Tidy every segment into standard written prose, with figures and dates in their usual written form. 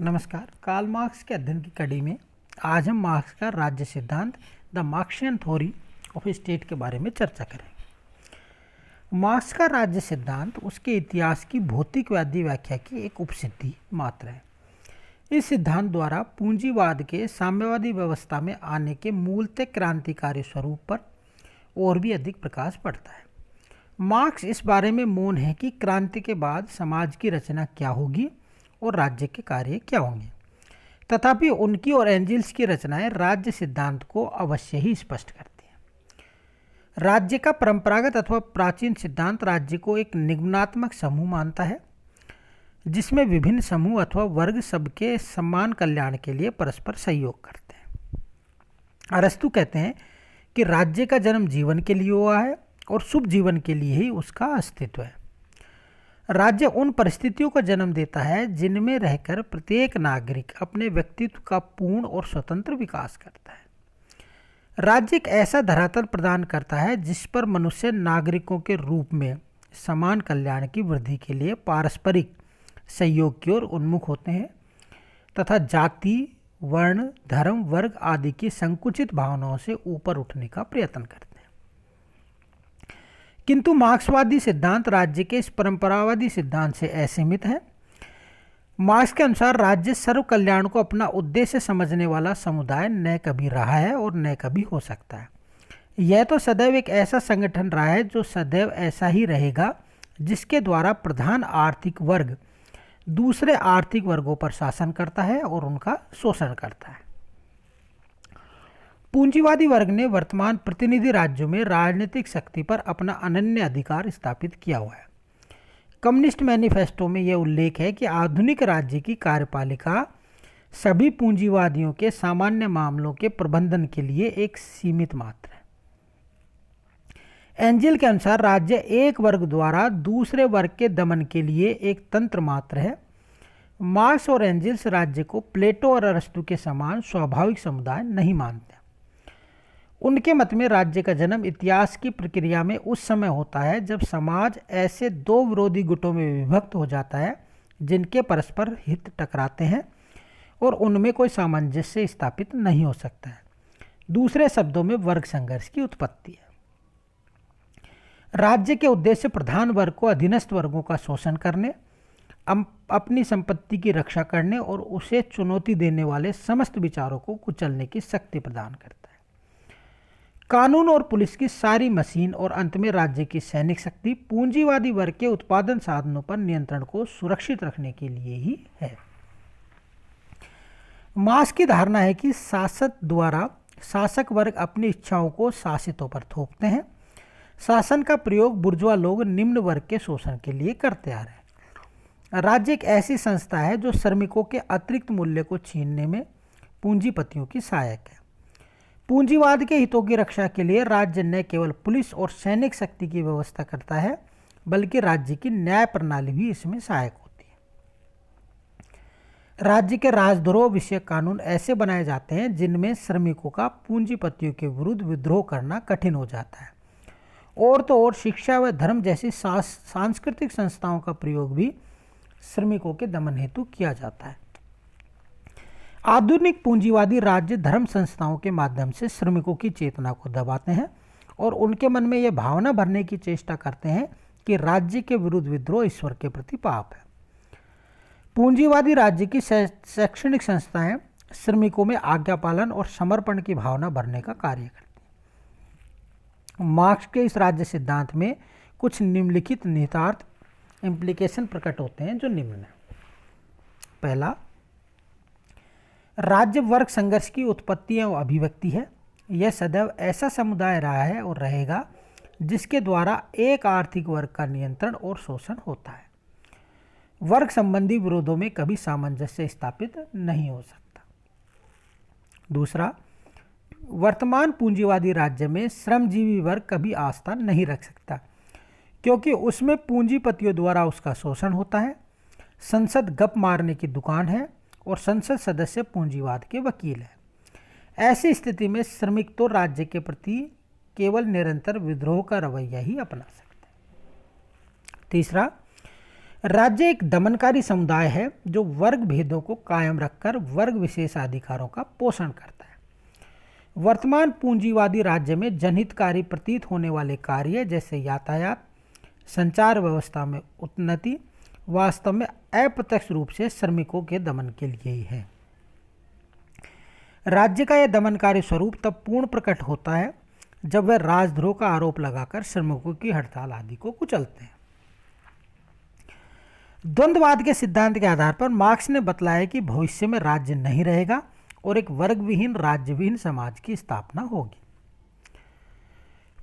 नमस्कार। Karl Marx के अध्ययन की कड़ी में आज हम मार्क्स का राज्य सिद्धांत the Marxian theory of state के बारे में चर्चा करेंगे। मार्क्स का राज्य सिद्धांत उसके इतिहास की भौतिकवादी व्याख्या की एक उपसिद्धि मात्र है। इस सिद्धांत द्वारा पूंजीवाद के साम्यवादी व्यवस्था में आने के मूलतः क्रांतिकारी स्वरूप पर और भी अधिक प्रकाश पड़ता है। मार्क्स इस बारे में मौन है कि क्रांति के बाद समाज की रचना क्या होगी और राज्य के कार्य क्या होंगे। तथापि उनकी और एंजिल्स की रचनाएं राज्य सिद्धांत को अवश्य ही स्पष्ट करती हैं। राज्य का परंपरागत अथवा प्राचीन सिद्धांत राज्य को एक निगमनात्मक समूह मानता है जिसमें विभिन्न समूह अथवा वर्ग सबके समान कल्याण के लिए परस्पर सहयोग करते हैं। अरस्तु कहते हैं कि राज्य का जन्म जीवन के लिए हुआ है और शुभ जीवन के लिए ही उसका अस्तित्व है। राज्य उन परिस्थितियों का जन्म देता है जिनमें रहकर प्रत्येक नागरिक अपने व्यक्तित्व का पूर्ण और स्वतंत्र विकास करता है। राज्य एक ऐसा धरातल प्रदान करता है जिस पर मनुष्य नागरिकों के रूप में समान कल्याण की वृद्धि के लिए पारस्परिक सहयोग की ओर उन्मुख होते हैं तथा जाति, वर्ण, धर्म, वर्ग आदि की संकुचित भावनाओं से ऊपर उठने का प्रयत्न करते हैं। किंतु मार्क्सवादी सिद्धांत राज्य के इस परंपरावादी सिद्धांत से असीमित है। मार्क्स के अनुसार राज्य सर्व कल्याण को अपना उद्देश्य समझने वाला समुदाय न कभी रहा है और न कभी हो सकता है। यह तो सदैव एक ऐसा संगठन रहा है जो सदैव ऐसा ही रहेगा, जिसके द्वारा प्रधान आर्थिक वर्ग दूसरे आर्थिक वर्गों पर शासन करता है और उनका शोषण करता है। पूंजीवादी वर्ग ने वर्तमान प्रतिनिधि राज्यों में राजनीतिक शक्ति पर अपना अनन्य अधिकार स्थापित किया हुआ है। कम्युनिस्ट मैनिफेस्टो में यह उल्लेख है कि आधुनिक राज्य की कार्यपालिका सभी पूंजीवादियों के सामान्य मामलों के प्रबंधन के लिए एक सीमित मात्र है। एंजिल के अनुसार राज्य एक वर्ग द्वारा दूसरे वर्ग के दमन के लिए एक तंत्र मात्र है। मार्क्स और एंजिल्स राज्य को प्लेटो और अरस्तु के समान स्वाभाविक समुदाय नहीं मानते। उनके मत में राज्य का जन्म इतिहास की प्रक्रिया में उस समय होता है जब समाज ऐसे दो विरोधी गुटों में विभक्त हो जाता है जिनके परस्पर हित टकराते हैं और उनमें कोई सामंजस्य स्थापित नहीं हो सकता है। दूसरे शब्दों में वर्ग संघर्ष की उत्पत्ति है। राज्य के उद्देश्य प्रधान वर्ग को अधीनस्थ वर्गों का शोषण करने, अपनी संपत्ति की रक्षा करने और उसे चुनौती देने वाले समस्त विचारों को कुचलने की शक्ति प्रदान करता है। कानून और पुलिस की सारी मशीन और अंत में राज्य की सैनिक शक्ति पूंजीवादी वर्ग के उत्पादन साधनों पर नियंत्रण को सुरक्षित रखने के लिए ही है। मार्क्स की धारणा है कि शासक द्वारा शासक वर्ग अपनी इच्छाओं को शासितों पर थोपते हैं। शासन का प्रयोग बुर्जुआ लोग निम्न वर्ग के शोषण के लिए करते आ रहे हैं। राज्य एक ऐसी संस्था है जो श्रमिकों के अतिरिक्त मूल्य को छीनने में पूंजीपतियों की सहायक है। पूंजीवाद के हितों की रक्षा के लिए राज्य न केवल पुलिस और सैनिक शक्ति की व्यवस्था करता है बल्कि राज्य की न्याय प्रणाली भी इसमें सहायक होती है। राज्य के राजद्रोह विषयक कानून ऐसे बनाए जाते हैं जिनमें श्रमिकों का पूंजीपतियों के विरुद्ध विद्रोह करना कठिन हो जाता है। और तो और शिक्षा व धर्म जैसी सांस्कृतिक संस्थाओं का प्रयोग भी श्रमिकों के दमन हेतु किया जाता है। आधुनिक पूंजीवादी राज्य धर्म संस्थाओं के माध्यम से श्रमिकों की चेतना को दबाते हैं और उनके मन में यह भावना भरने की चेष्टा करते हैं कि राज्य के विरुद्ध विद्रोह ईश्वर के प्रति पाप है। पूंजीवादी राज्य की शैक्षणिक संस्थाएं श्रमिकों में आज्ञा पालन और समर्पण की भावना भरने का कार्य करती हैं। मार्क्स के इस राज्य सिद्धांत में कुछ निम्नलिखित निहितार्थ इम्प्लीकेशन प्रकट होते हैं जो निम्न है। पहला, राज्य वर्ग संघर्ष की उत्पत्ति एवं अभिव्यक्ति है। यह सदैव ऐसा समुदाय रहा है और रहेगा जिसके द्वारा एक आर्थिक वर्ग का नियंत्रण और शोषण होता है। वर्ग संबंधी विरोधों में कभी सामंजस्य स्थापित नहीं हो सकता। दूसरा, वर्तमान पूंजीवादी राज्य में श्रमजीवी वर्ग कभी आस्था नहीं रख सकता क्योंकि उसमें पूंजीपतियों द्वारा उसका शोषण होता है। संसद गप मारने की दुकान है और संसद सदस्य पूंजीवाद के वकील है। ऐसी स्थिति में श्रमिक तो राज्य के प्रति केवल निरंतर विद्रोह का रवैया ही अपना सकते हैं। तीसरा, राज्य एक दमनकारी समुदाय है जो वर्ग भेदों को कायम रखकर वर्ग विशेषाधिकारों का पोषण करता है। वर्तमान पूंजीवादी राज्य में जनहितकारी प्रतीत होने वाले कार्य जैसे यातायात, संचार व्यवस्था में उन्नति वास्तव में अप्रत्यक्ष रूप से श्रमिकों के दमन के लिए ही है। राज्य का यह दमनकारी स्वरूप तब पूर्ण प्रकट होता है जब वह राजद्रोह का आरोप लगाकर श्रमिकों की हड़ताल आदि को कुचलते हैं। द्वंद्ववाद के सिद्धांत के आधार पर मार्क्स ने बतलाया कि भविष्य में राज्य नहीं रहेगा और एक वर्ग विहीन राज्यविहीन समाज की स्थापना होगी।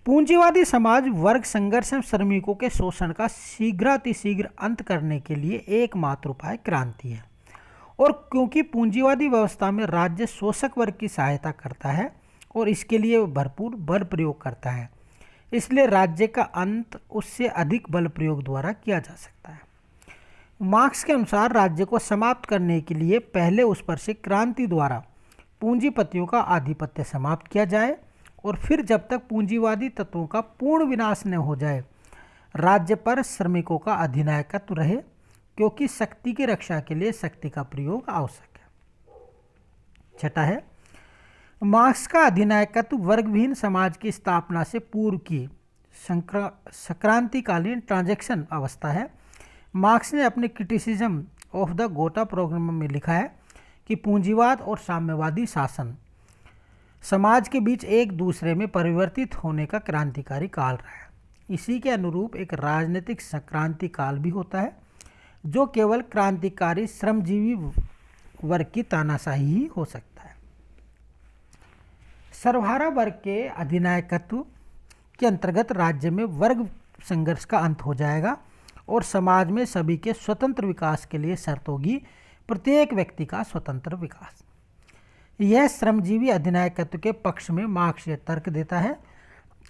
पूंजीवादी समाज वर्ग संघर्ष एवं श्रमिकों के शोषण का शीघ्रातिशीघ्र अंत करने के लिए एकमात्र उपाय क्रांति है, और क्योंकि पूंजीवादी व्यवस्था में राज्य शोषक वर्ग की सहायता करता है और इसके लिए भरपूर बल प्रयोग करता है, इसलिए राज्य का अंत उससे अधिक बल प्रयोग द्वारा किया जा सकता है। मार्क्स के अनुसार राज्य को समाप्त करने के लिए पहले उस पर से क्रांति द्वारा पूंजीपतियों का आधिपत्य समाप्त किया जाए और फिर जब तक पूंजीवादी तत्वों का पूर्ण विनाश न हो जाए राज्य पर श्रमिकों का अधिनायकत्व रहे, क्योंकि शक्ति की रक्षा के लिए शक्ति का प्रयोग आवश्यक है। छठा है, मार्क्स का अधिनायकत्व वर्गविहीन समाज की स्थापना से पूर्व की संक्रांतिकालीन ट्रांजैक्शन अवस्था है। मार्क्स ने अपने क्रिटिसिज्म ऑफ द गोटा प्रोग्राम में लिखा है कि पूंजीवाद और साम्यवादी शासन समाज के बीच एक दूसरे में परिवर्तित होने का क्रांतिकारी काल रहा है। इसी के अनुरूप एक राजनीतिक संक्रांति काल भी होता है जो केवल क्रांतिकारी श्रमजीवी वर्ग की तानाशाही ही हो सकता है। सर्वहारा वर्ग के अधिनायकत्व के अंतर्गत राज्य में वर्ग संघर्ष का अंत हो जाएगा और समाज में सभी के स्वतंत्र विकास के लिए शर्त होगी प्रत्येक व्यक्ति का स्वतंत्र विकास। यह श्रमजीवी अधिनायकत्व के पक्ष में मार्क्स यह तर्क देता है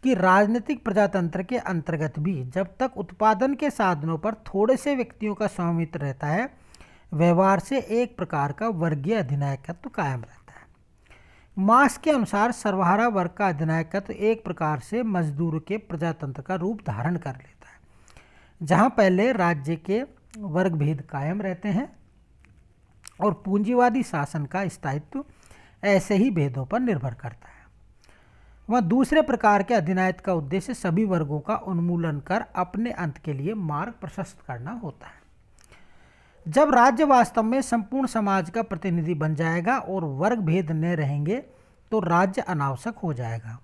कि राजनीतिक प्रजातंत्र के अंतर्गत भी जब तक उत्पादन के साधनों पर थोड़े से व्यक्तियों का स्वामित्व रहता है, व्यवहार से एक प्रकार का वर्गीय अधिनायकत्व कायम रहता है। मार्क्स के अनुसार सर्वहारा वर्ग का अधिनायकत्व एक प्रकार से मजदूर के प्रजातंत्र का रूप धारण कर लेता है, जहां पहले राज्य के वर्ग भेद कायम रहते हैं और पूंजीवादी शासन का स्थायित्व ऐसे ही भेदों पर निर्भर करता है। वह दूसरे प्रकार के अधिनायक का उद्देश्य सभी वर्गों का उन्मूलन कर अपने अंत के लिए मार्ग प्रशस्त करना होता है। जब राज्य वास्तव में संपूर्ण समाज का प्रतिनिधि बन जाएगा और वर्ग भेद न रहेंगे तो राज्य अनावश्यक हो जाएगा।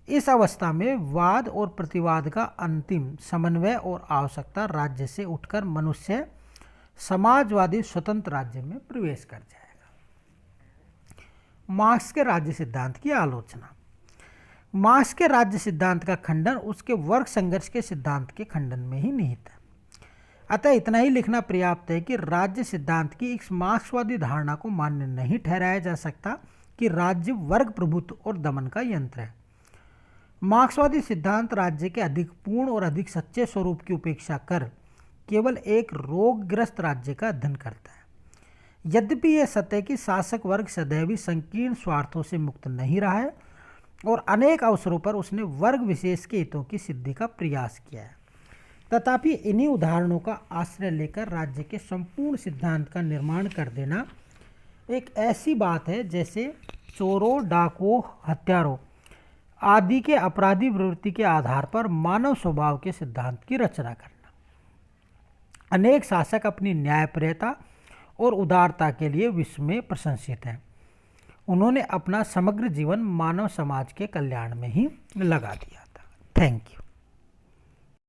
इस अवस्था में वाद और प्रतिवाद का अंतिम समन्वय और आवश्यकता राज्य से उठकर मनुष्य समाजवादी स्वतंत्र राज्य में प्रवेश कर जाएगा। मार्क्स के राज्य सिद्धांत की आलोचना। मार्क्स के राज्य सिद्धांत का खंडन उसके वर्ग संघर्ष के सिद्धांत के खंडन में ही निहित है। अतः इतना ही लिखना पर्याप्त है कि राज्य सिद्धांत की इस मार्क्सवादी धारणा को मान्य नहीं ठहराया जा सकता कि राज्य वर्ग प्रभुत्व और दमन का यंत्र है। मार्क्सवादी सिद्धांत राज्य के अधिक पूर्ण और अधिक सच्चे स्वरूप की उपेक्षा कर केवल एक रोगग्रस्त राज्य का अध्ययन करता है। यद्यपि यह सत्य है कि शासक वर्ग सदैव ही संकीर्ण स्वार्थों से मुक्त नहीं रहा है और अनेक अवसरों पर उसने वर्ग विशेष के हितों की सिद्धि का प्रयास किया है, तथापि इन्हीं उदाहरणों का आश्रय लेकर राज्य के संपूर्ण सिद्धांत का निर्माण कर देना एक ऐसी बात है जैसे चोरों, डाकुओं, हत्यारों आदि के अपराधी प्रवृत्ति के आधार पर मानव स्वभाव के सिद्धांत की रचना करना। अनेक शासक अपनी न्यायप्रियता और उदारता के लिए विश्व में प्रशंसित हैं। उन्होंने अपना समग्र जीवन मानव समाज के कल्याण में ही लगा दिया था। Thank you.